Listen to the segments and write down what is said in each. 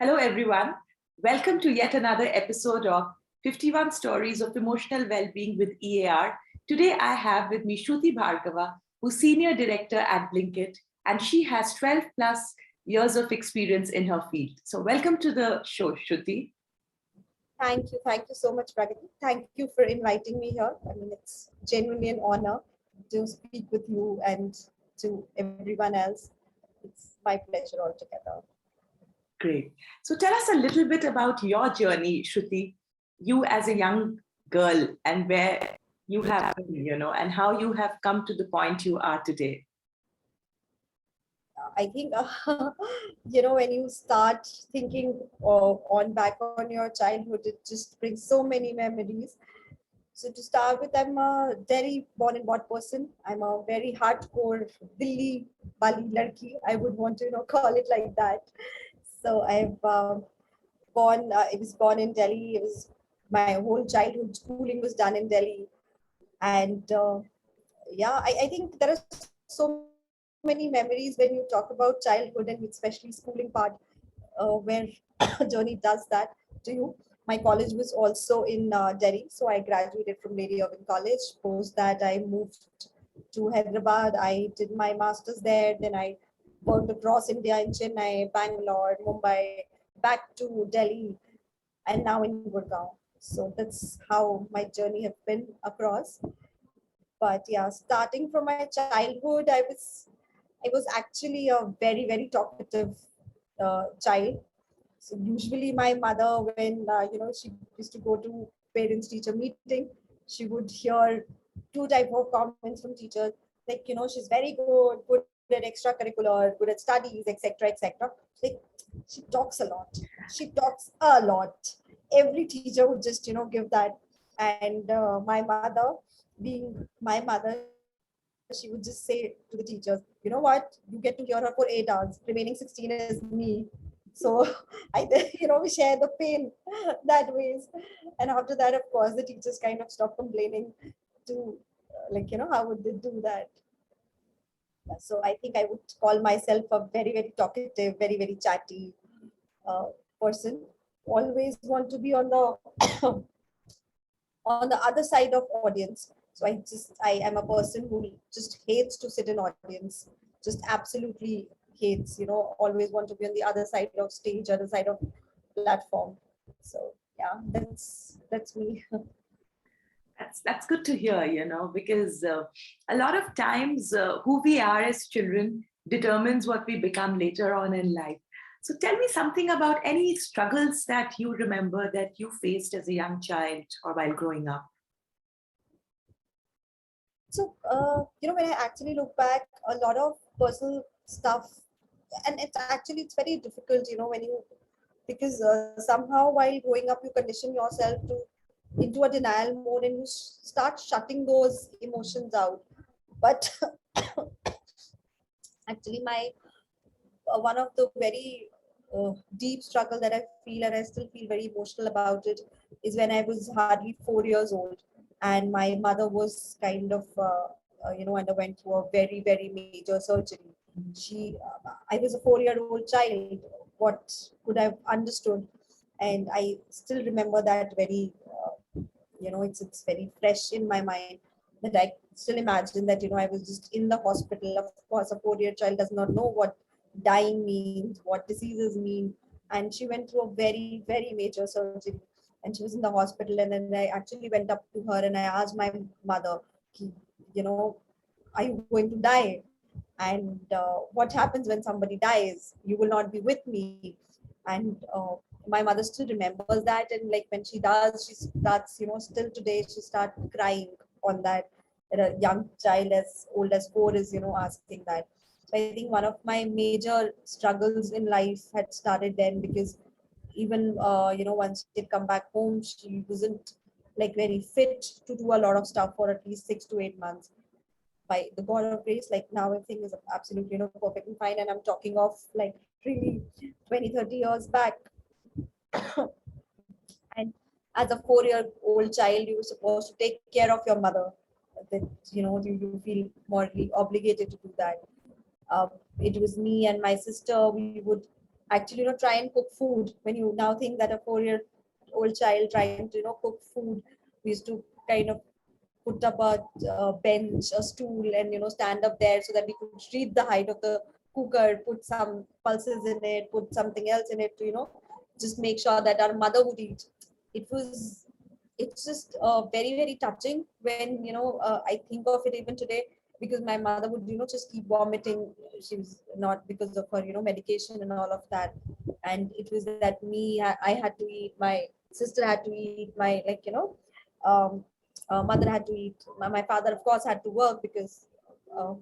Hello, everyone. Welcome to yet another episode of 51 Stories of Emotional Wellbeing with EAR. Today, I have with me Shruti Bhargava, who's Senior Director at Blinkit, and she has 12 plus years of experience in her field. So, welcome to the show, Shruti. Thank you. Thank you so much, Pragati. Thank you for inviting me here. I mean, it's genuinely an honor to speak with you and to everyone else. It's my pleasure altogether. Great. So, tell us a little bit about your journey, Shruti, you as a young girl, and where you have been, and how you have come to the point you are today. I think, when you start thinking on back on your childhood, it just brings so many memories. So to start with, I'm a Delhi born and brought person. I'm a very hardcore Delhi Bali ladki. I would want to, call it like that. So I was born in Delhi. It was my whole childhood schooling was done in Delhi, and I think there are so many memories when you talk about childhood and especially schooling part, where journey does that to you. My college was also in Delhi, so I graduated from Lady Irving College. Post that, I moved to Hyderabad. I did my masters there. Then I worked across India in Chennai, Bangalore, Mumbai, back to Delhi, and now in Gurgaon. So that's how my journey have been across. But yeah, starting from my childhood, I was actually a very very talkative child. So usually my mother, when she used to go to parents teacher meeting, she would hear two type of comments from teachers, like, she's very good at extracurricular, good at studies, etc., etc. Like, she talks a lot. She talks a lot. Every teacher would just give that. And my mother, being my mother, she would just say to the teachers, you know what, you get to hear her for 8 hours, remaining 16 is me. So we share the pain that ways. And after that, of course, the teachers kind of stopped complaining to, how would they do that? So I think I would call myself a very, very talkative, very, very chatty uh, person. Always want to be on the on the other side of audience. So I am a person who just hates to sit in audience, just absolutely hates, always want to be on the other side of stage, other side of platform. So yeah, that's me. That's good to hear, because a lot of times who we are as children determines what we become later on in life. So tell me something about any struggles that you remember that you faced as a young child or while growing up. So when I actually look back, a lot of personal stuff, and it's very difficult, when you, because somehow while growing up you condition yourself to into a denial mode, and you start shutting those emotions out. But actually my one of the very deep struggle that I feel, and I still feel very emotional about it, is when I was hardly 4 years old, and my mother was kind of underwent through a very very major surgery. I was a 4-year-old child. What could I've understood? And I still remember that very it's very fresh in my mind, that I still imagine that I was just in the hospital. Of course, a 4-year child does not know what dying means, what diseases mean. And she went through a very very major surgery, and she was in the hospital. And then I actually went up to her and I asked my mother, you know are you going to die? And what happens when somebody dies? You will not be with me. And my mother still remembers that, and like when she does, she starts, still today she starts crying on that a young child as old as 4 is asking that. So I think one of my major struggles in life had started then, because even once she had come back home, she wasn't like very fit to do a lot of stuff for at least 6 to 8 months. By the God of grace, like now everything is absolutely perfectly fine. And I'm talking of like really 20-30 years back. And as a 4-year-old child, you were supposed to take care of your mother. That you feel morally obligated to do that. It was me and my sister. We would actually try and cook food. When you now think that a 4-year-old child trying to cook food, we used to kind of put up a bench, a stool, and stand up there so that we could read the height of the cooker, put some pulses in it, put something else in it to just make sure that our mother would eat. It's just very very touching when I think of it even today, because my mother would just keep vomiting. She was not because of her medication and all of that, and it was that I had to eat, my sister had to eat, my um, mother had to eat, my father of course had to work, because uh,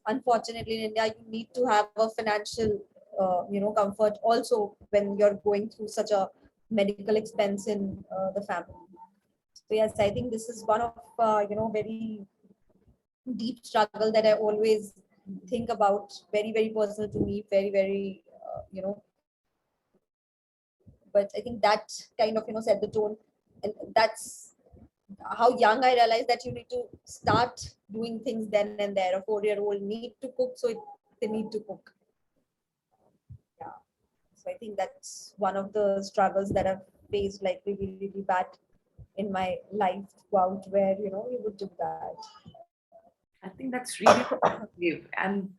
unfortunately in India you need to have a financial comfort also when you're going through such a medical expense in the family. So yes, I think this is one of very deep struggle that I always think about, very very personal to me, very very but I think that kind of set the tone, and that's how young I realized that you need to start doing things then and there. A 4-year-old need to cook, so they need to cook. Yeah. So I think that's one of the struggles that I've faced like really, really bad in my life throughout, where you would do that. I think that's really positive. And,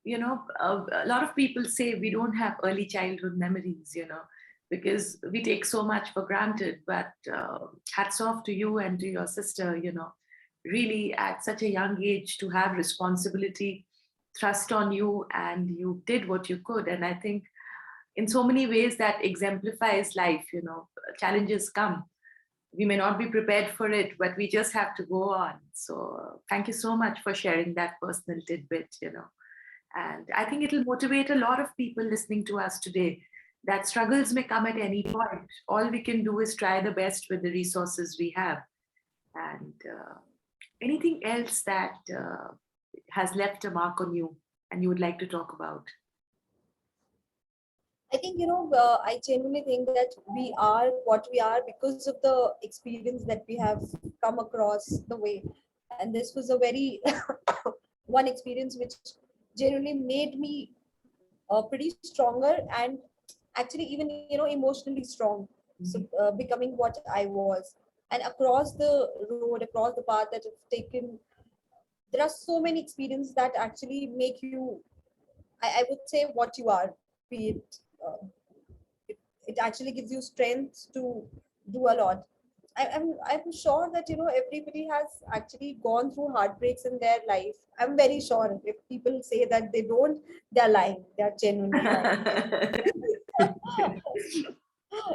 a lot of people say we don't have early childhood memories, because we take so much for granted. But hats off to you and to your sister, really at such a young age to have responsibility thrust on you, and you did what you could. And I think in so many ways that exemplifies life, challenges come, we may not be prepared for it, but we just have to go on. So thank you so much for sharing that personal tidbit, And I think it'll motivate a lot of people listening to us today that struggles may come at any point. All we can do is try the best with the resources we have. And anything else that has left a mark on you and you would like to talk about? I think I genuinely think that we are what we are because of the experience that we have come across the way, and this was a very one experience which genuinely made me pretty stronger, and actually even emotionally strong. So becoming what I was, and across the road, across the path that I've taken, there are so many experiences that actually make you, I would say, what you are. Be it, it actually gives you strength to do a lot. I'm sure that everybody has actually gone through heartbreaks in their life. I'm very sure if people say that they don't, they're lying. They're genuinely lying.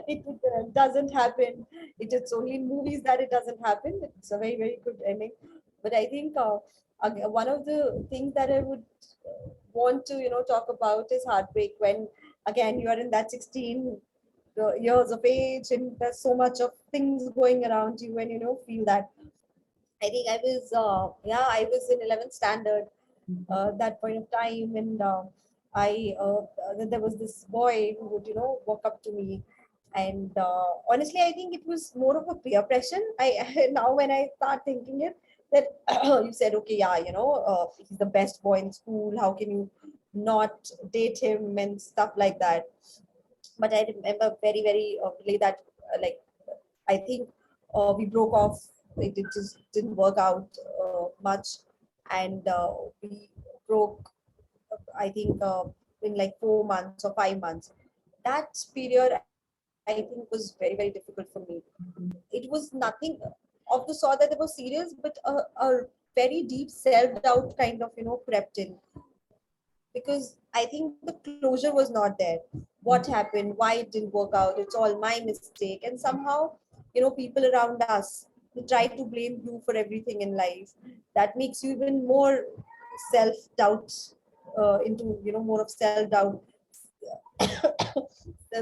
It doesn't happen. It is only in movies that it doesn't happen. It's a very very good ending. But I think one of the things that I would want to talk about is heartbreak, when again you are in that 16 years of age and there's so much of things going around you, and feel that. I think I was in 11th standard that point of time, and I there was this boy who would walk up to me, and honestly I think it was more of a peer pressure. I now when I start thinking it, that you said, okay, yeah, he's the best boy in school, how can you not date him and stuff like that. But I remember very very clearly that like I think we broke off. It just didn't work out much, and we broke. I think in like 4 months or 5 months. That period I think was very very difficult for me. It was nothing of the sort that they were serious, but a very deep self doubt kind of crept in, because I think the closure was not there. What happened? Why it didn't work out? It's all my mistake. And somehow, people around us, they try to blame you for everything in life. That makes you even more self doubt, into more of self doubt,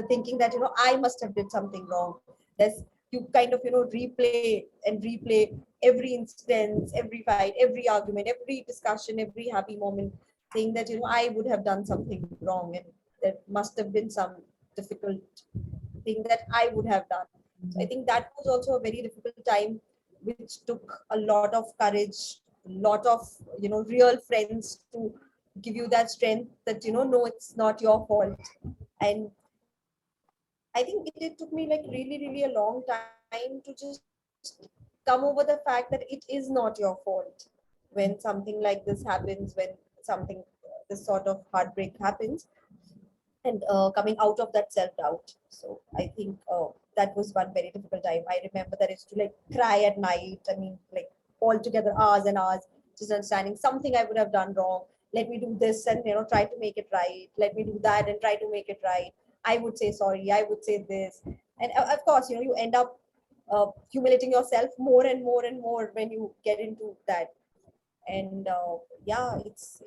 thinking that I must have did something wrong. There's You kind of replay and replay every instance, every fight, every argument, every discussion, every happy moment, saying that I would have done something wrong, and there must have been some difficult thing that I would have done. So I think that was also a very difficult time, which took a lot of courage, a lot of real friends to give you that strength that no, it's not your fault. And I think it took me like really a long time to just come over the fact that it is not your fault when something like this happens, when something this sort of heartbreak happens, and coming out of that self doubt. So I think that was one very difficult time. I remember that I used to like cry at night. I mean, like all together hours and hours, just understanding something I would have done wrong. Let me do this and try to make it right. Let me do that and try to make it right. I would say sorry. I would say this, and of course, you end up humiliating yourself more and more and more when you get into that. And yeah, it's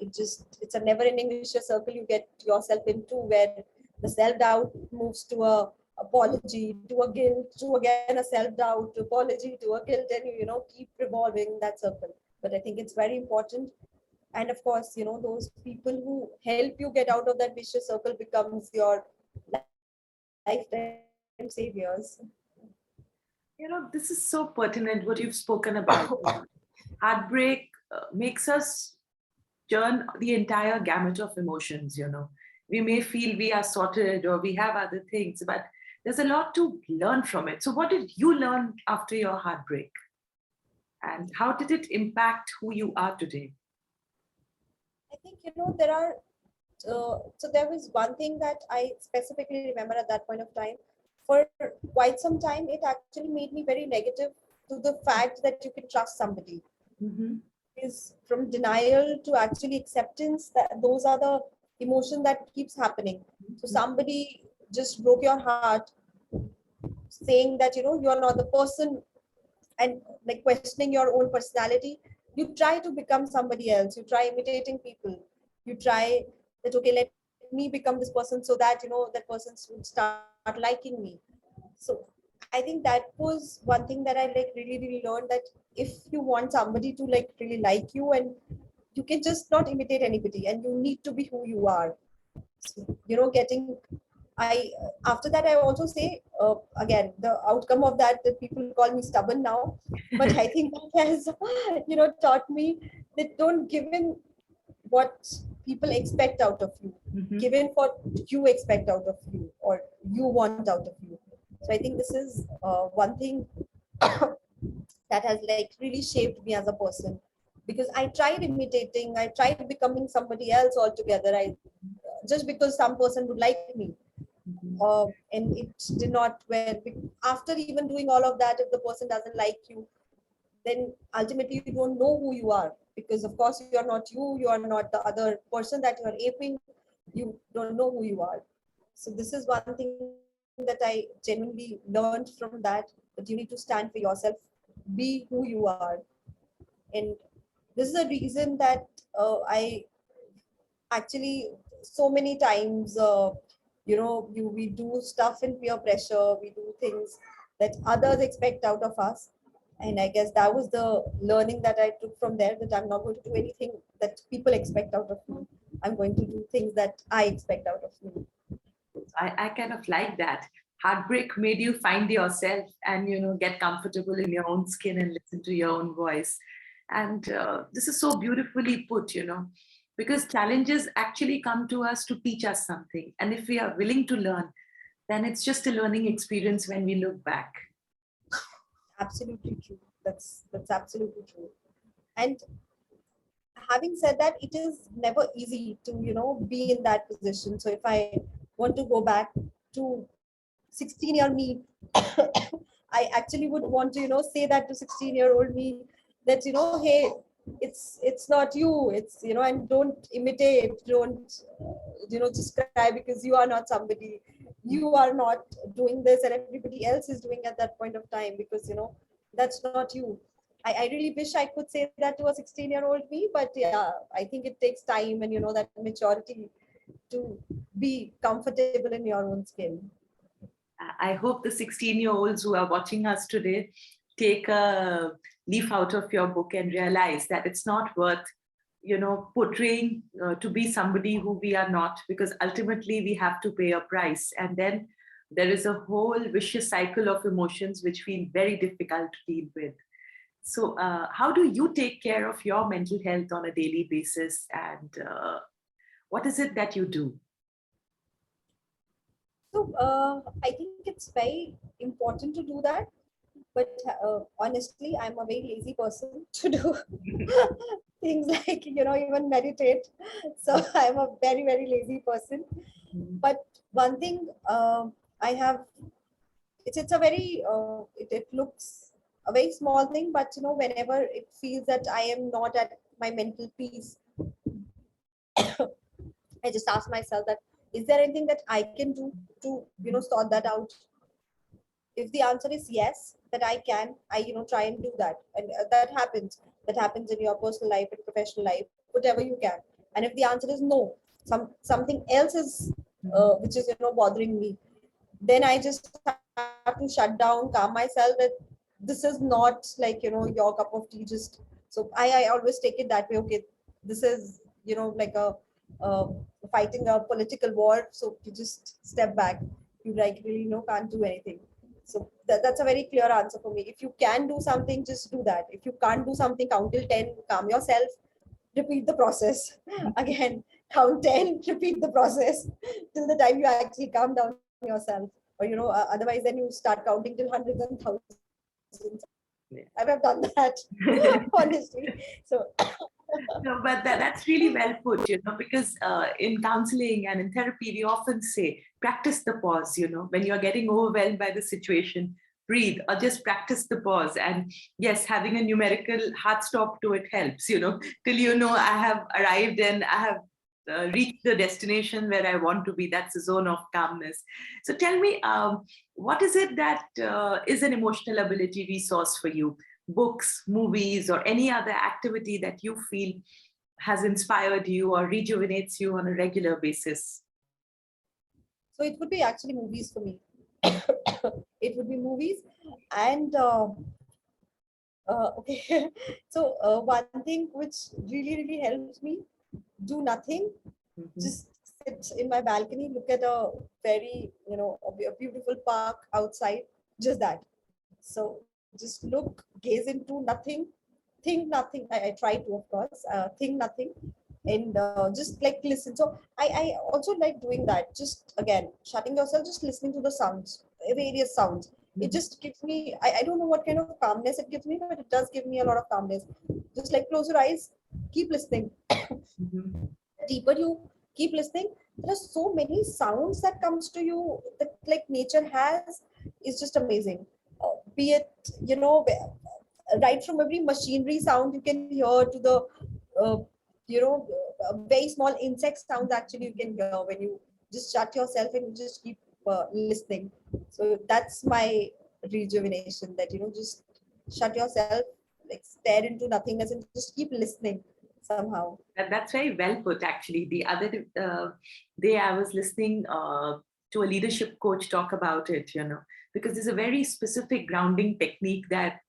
a never ending vicious circle you get yourself into, where the self doubt moves to a apology, to a guilt, to again a self doubt, to apology, to a guilt, and you keep revolving that circle. But I think it's very important. And of course, those people who help you get out of that vicious circle becomes your lifetime saviors. This is so pertinent what you've spoken about. Heartbreak makes us turn the entire gamut of emotions. We may feel we are sorted or we have other things, but there's a lot to learn from it. So what did you learn after your heartbreak? And how did it impact who you are today? I think there are so there was one thing that I specifically remember at that point of time. For quite some time, it actually made me very negative to the fact that you can trust somebody. Mm-hmm. Is from denial to actually acceptance, that those are the emotion that keeps happening. So somebody just broke your heart, saying that you are not the person, and like questioning your own personality. You try to become somebody else, you try imitating people, you try that, okay, let me become this person so that that person would start liking me. So I think that was one thing that I like really learned, that if you want somebody to like really like you, and you can just not imitate anybody, and you need to be who you are. So, getting I after that I also say, again, the outcome of that people call me stubborn now, but I think that has taught me that don't give in what people expect out of you, Mm-hmm. give in what you expect out of you or you want out of you. So I think this is one thing that has like really shaped me as a person, because I tried imitating, I tried becoming somebody else altogether. I just because some person would like me, Mm-hmm. and it did not. Where after even doing all of that, if the person doesn't like you, then ultimately you don't know who you are, because of course you are not you, you are not the other person that you are aping, you don't know who you are. So this is one thing that I genuinely learned from that you need to stand for yourself, be who you are. And this is a reason that I actually so many times we do stuff in peer pressure, we do things that others expect out of us. And I guess that was the learning that I took from there, that I'm not going to do anything that people expect out of me, I'm going to do things that I expect out of me. I kind of like that. Heartbreak made you find yourself and get comfortable in your own skin and listen to your own voice. And this is so beautifully put, because challenges actually come to us to teach us something. And if we are willing to learn, then it's just a learning experience when we look back. Absolutely true. That's absolutely true. And having said that, it is never easy to be in that position. So if I want to go back to 16-year me, I actually would want to say that to 16-year-old me, that hey, it's not you, it's and don't imitate, don't just cry because you are not somebody, you are not doing this and everybody else is doing at that point of time, because that's not you. I really wish I could say that to a 16-year-old me, but yeah, I think it takes time and that maturity to be comfortable in your own skin. I hope the 16-year-olds who are watching us today take a leaf out of your book and realize that it's not worth portraying to be somebody who we are not, because ultimately we have to pay a price. And then there is a whole vicious cycle of emotions which feel very difficult to deal with. So, how do you take care of your mental health on a daily basis? And what is it that you do? I think it's very important to do that. But honestly, I'm a very lazy person to do things like, even meditate. So I'm a very, very lazy person. But one thing I have, it's a very, it looks a very small thing, but whenever it feels that I am not at my mental peace, I just ask myself that, is there anything that I can do to, sort that out? If the answer is yes, that I can, I try and do that, and that happens in your personal life and professional life, whatever you can. And if the answer is no, something else is which is bothering me, then I just have to shut down, calm myself, that this is not like your cup of tea. Just so I always take it that way. Okay, this is like a uh, fighting a political war, so you just step back. You like really can't do anything. So that's a very clear answer for me. If you can do something, just do that. If you can't do something, count till 10, calm yourself, repeat the process again, count 10, repeat the process till the time you actually calm down yourself. Or otherwise then you start counting till hundreds and thousands. I have done that honestly. So No, but that's really well put, because in counseling and in therapy, we often say, practice the pause, when you're getting overwhelmed by the situation, breathe or just practice the pause. And yes, having a numerical hard stop to it helps, till I have arrived and I have reached the destination where I want to be. That's a zone of calmness. So tell me, what is it that is an emotional ability resource for you? Books, movies, or any other activity that you feel has inspired you or rejuvenates you on a regular basis? so it would be actually movies for me. It would be movies. And okay. So one thing which really helps me, do nothing, Mhm. just sit in my balcony, look at a very, a beautiful park outside, just that. So just look, gaze into nothing, think nothing. I try to, of course, think nothing, and just like listen. So I also like doing that. Just again, shutting yourself, just listening to the sounds, various sounds. It Mhm. just gives me, I don't know what kind of calmness it gives me, but it does give me a lot of calmness. Just like close your eyes, keep listening. Mhm. Deeper you keep listening, there are so many sounds that comes to you that like nature has, is just amazing. Be it right from every machinery sound you can hear to the uh, very small insect sounds actually you can hear when you just shut yourself and you just keep listening. So that's my rejuvenation, that just shut yourself, like stare into nothingness and just keep listening somehow. That's very well put, actually. The other day, I was listening to a leadership coach talk about it, because there's a very specific grounding technique that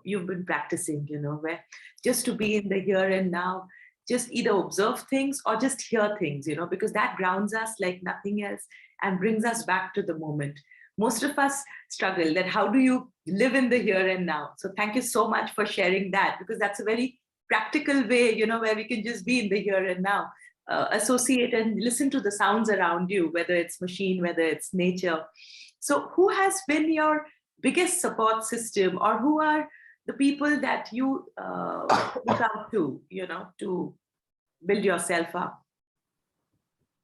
you've been practicing, where just to be in the here and now, just either observe things or just hear things, because that grounds us like nothing else and brings us back to the moment. Most of us struggle that how do you live in the here and now? So thank you so much for sharing that, because that's a very practical way, where we can just be in the here and now, associate and listen to the sounds around you, whether it's machine, whether it's nature. So, who has been your biggest support system, or who are the people that you look out to, to build yourself up?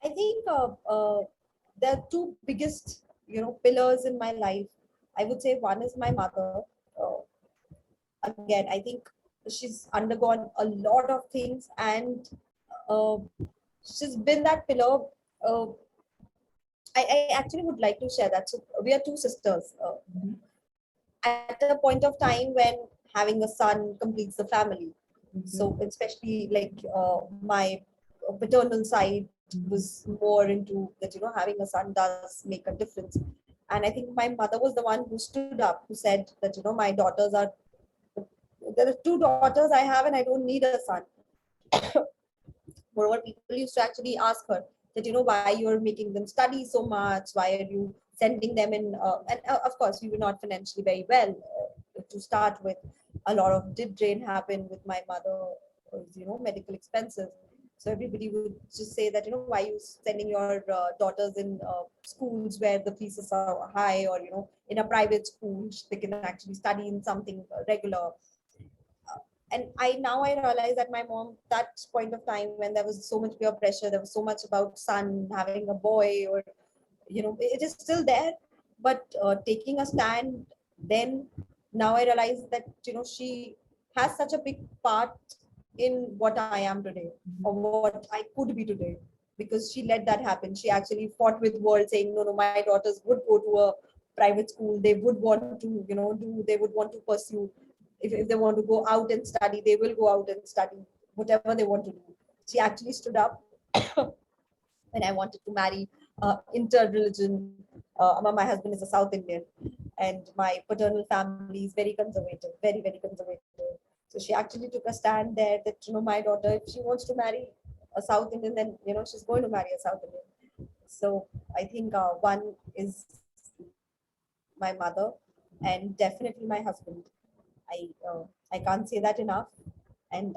I think there are two biggest, pillars in my life. I would say one is my mother. Uh, Again, I think she's undergone a lot of things, and uh, she's been that pillar. Uh, I actually would like to share that. So we are two sisters. At a point of time when having a son completes the family. So Mhm. especially like my paternal side Mhm. was more into that, having a son does make a difference. And I think my mother was the one who stood up, who said that, my daughters are, there are two daughters I have and I don't need a son. Moreover, people used to actually ask her that, why you're making them study so much, why are you sending them in, and of course we were not financially very well to start with. A lot of did drain happen with my mother, medical expenses. So everybody would just say that, why are you sending your daughters in schools where the fees are so high, or, in a private school, they can actually study in something regular. And I realize that my mom, that point of time when there was so much peer pressure, there was so much about son having a boy, or, it is still there. But taking a stand then, now I realize that, she has such a big part in what I am today, or what I could be today, because she let that happen. She actually fought with world, saying, no, no, my daughters would go to a private school, they would want to, they would want to pursue. If they want to go out and study, they will go out and study whatever they want to do. She actually stood up when I wanted to marry inter-religion. My husband is a South Indian, and my paternal family is very conservative, very, very conservative. So she actually took a stand there that, my daughter, if she wants to marry a South Indian, then, she's going to marry a South Indian. So I think one is my mother, and definitely my husband. I can't say that enough, and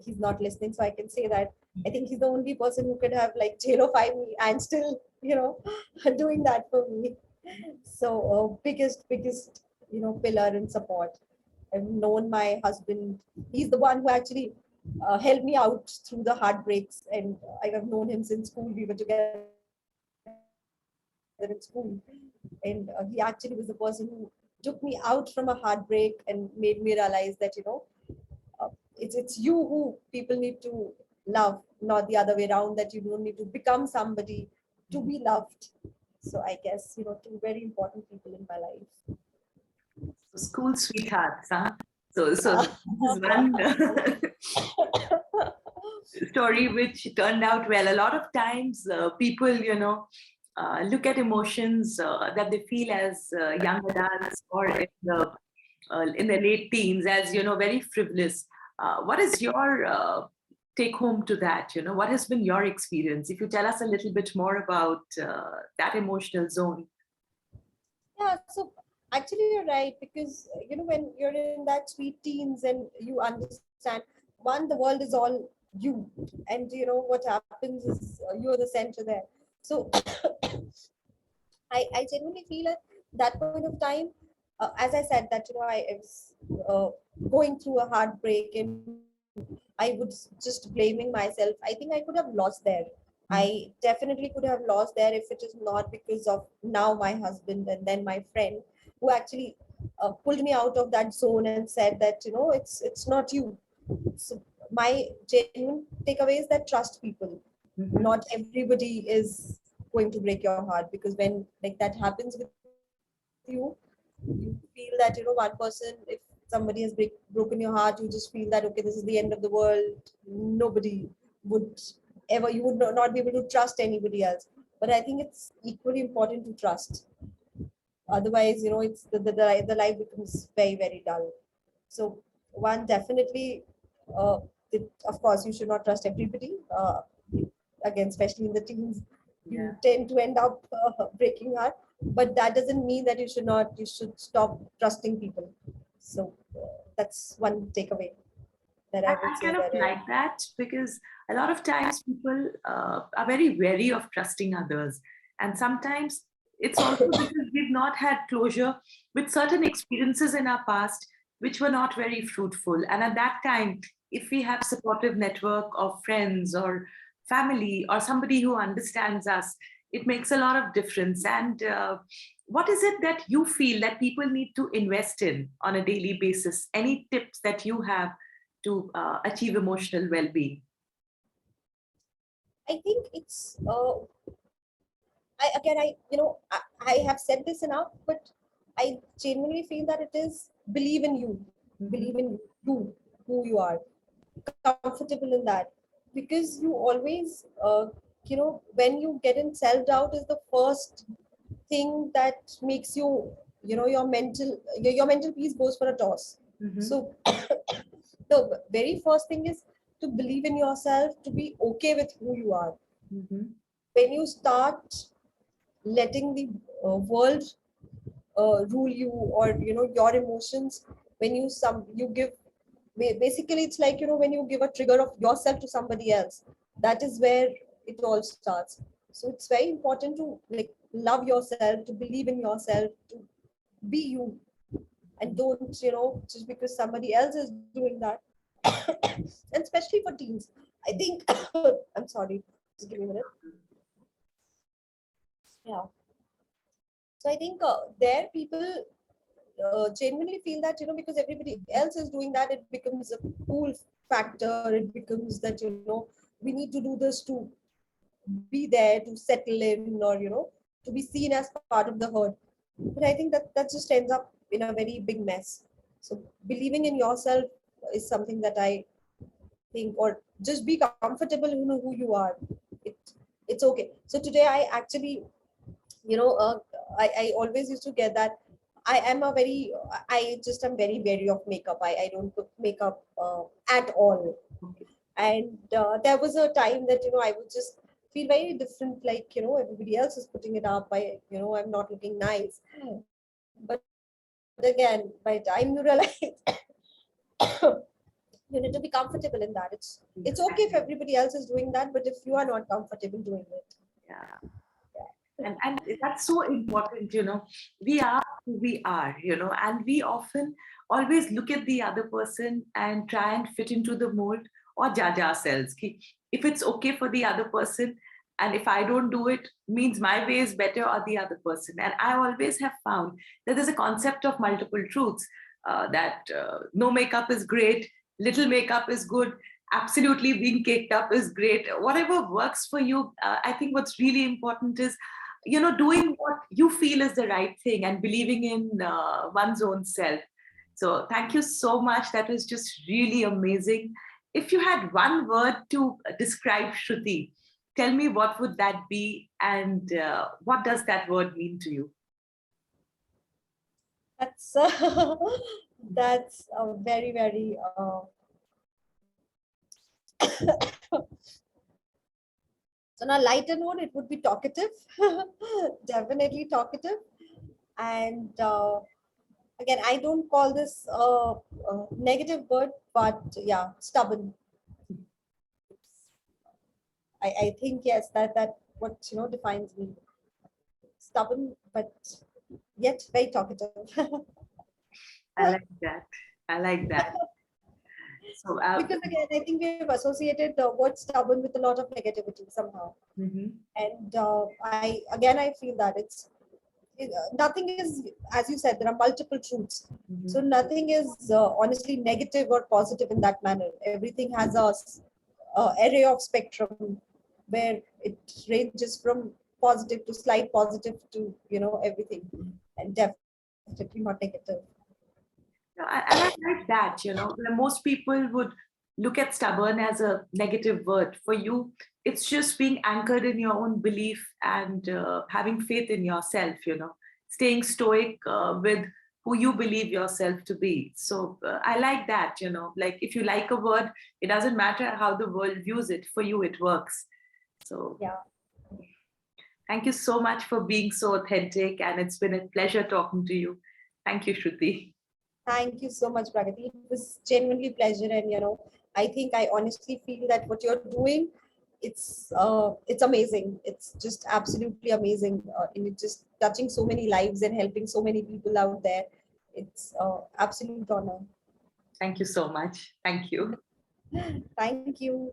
he's not listening, so I can say that I think he's the only person who could have like jailify me and still, doing that for me. So biggest pillar and support. I've known my husband. He's the one who actually helped me out through the heartbreaks, and I have known him since school. We were together in school, and he actually was the person who took me out from a heartbreak and made me realize that, it's you who people need to love, not the other way around, that you don't need to become somebody to be loved. So I guess, two very important people in my life. So school sweethearts, huh? So this is one story which turned out well. A lot of times, people, look at emotions that they feel as young adults or in their late teens as very frivolous. What is your take home to that? What has been your experience? If you tell us a little bit more about that emotional zone. Yeah, so actually you're right, because when you're in that sweet teens and you understand, one, the world is all you, and what happens is you're the center there. So I genuinely feel at that point of time, as I said, that I was uh, going through a heartbreak, and I would just blaming myself. I think I could have lost there. I definitely could have lost there if it is not because of now my husband and then my friend, who actually pulled me out of that zone and said that, it's not you. So my genuine takeaway is that trust people. Mhm. Not everybody is going to break your heart, because when like that happens with you, you feel that, one person, if somebody has broken your heart, you just feel that, okay, this is the end of the world. Nobody would ever, you would not be able to trust anybody else. But I think it's equally important to trust. Otherwise, it's the life becomes very, very dull. So one definitely, uh, of course, you should not trust everybody. Again, especially in the teens, Yeah. you tend to end up breaking heart. But that doesn't mean that you should stop trusting people. So that's one takeaway that I would I say kind of that. like that because a lot of times people are very wary of trusting others. And sometimes it's also because we've not had closure with certain experiences in our past which were not very fruitful. And at that time, if we have supportive network of friends or family or somebody who understands us, it makes a lot of difference. And what is it that you feel that people need to invest in on a daily basis? Any tips that you have to achieve emotional well-being? I think it's I have said this enough, but I genuinely feel that it is believe in you, Mhm. believe in you, who you are, comfortable in that, because you always, when you get in self doubt, is the first thing that makes you, your mental peace goes for a toss. Mhm. So the very first thing is to believe in yourself, to be okay with who you are. Mhm. When you start letting the world rule you, or your emotions, when you give, basically it's like, when you give a trigger of yourself to somebody else, that is where it all starts. So it's very important to like love yourself, to believe in yourself, to be you, and don't, just because somebody else is doing that. And especially for teens, I think I'm sorry, just give me a minute. Yeah. So I think there people genuinely feel that, because everybody else is doing that, it becomes a cool factor. It becomes that, we need to do this to be there, to settle in, or to be seen as part of the herd. But I think that just ends up in a very big mess. So believing in yourself is something that I think, or just be comfortable, who you are. It it's okay. So today I actually, you know uh, I always used to get that I just am very wary of makeup. I don't put makeup at all. Okay. And there was a time that, I would just feel very different, like, everybody else is putting it up. I'm not looking nice. But again, by the time you realize, you need to be comfortable in that. It's okay if everybody else is doing that, but if you are not comfortable doing it. Yeah. And that's so important, we are who we are, and we often always look at the other person and try and fit into the mold or judge ourselves. If it's okay for the other person, and if I don't do it, means my way is better or the other person. And I always have found that there's a concept of multiple truths, that no makeup is great, little makeup is good, absolutely being caked up is great, whatever works for you. I think what's really important is, doing what you feel is the right thing and believing in one's own self. So thank you so much. That was just really amazing. If you had one word to describe Shruti, tell me what would that be, and what does that word mean to you? That's that's a very, very so on a lighter note, it would be talkative. Definitely talkative. And again, I don't call this a negative word, but yeah, stubborn. I think yes, that what defines me. Stubborn, but yet very talkative. I like that. I like that. So, Because again, I think we've associated the word stubborn with a lot of negativity somehow. mhm, And I feel that nothing is, as you said, there are multiple truths. So mhm. nothing is honestly negative or positive in that manner. Everything has a array of spectrum where it ranges from positive to slight positive to everything, and definitely not negative. No, and I like that, where most people would look at stubborn as a negative word. For you, it's just being anchored in your own belief and having faith in yourself, staying stoic with who you believe yourself to be. So I like that, like if you like a word, it doesn't matter how the world views it. For you, it works. So Yeah. thank you so much for being so authentic, and it's been a pleasure talking to you. Thank you, Shruti. Thank you so much, Pragati. It was genuinely pleasure, and I think I honestly feel that what you're doing, it's amazing. It's just absolutely amazing, and it's just touching so many lives and helping so many people out there. It's absolute honor. Thank you so much. Thank you. Thank you.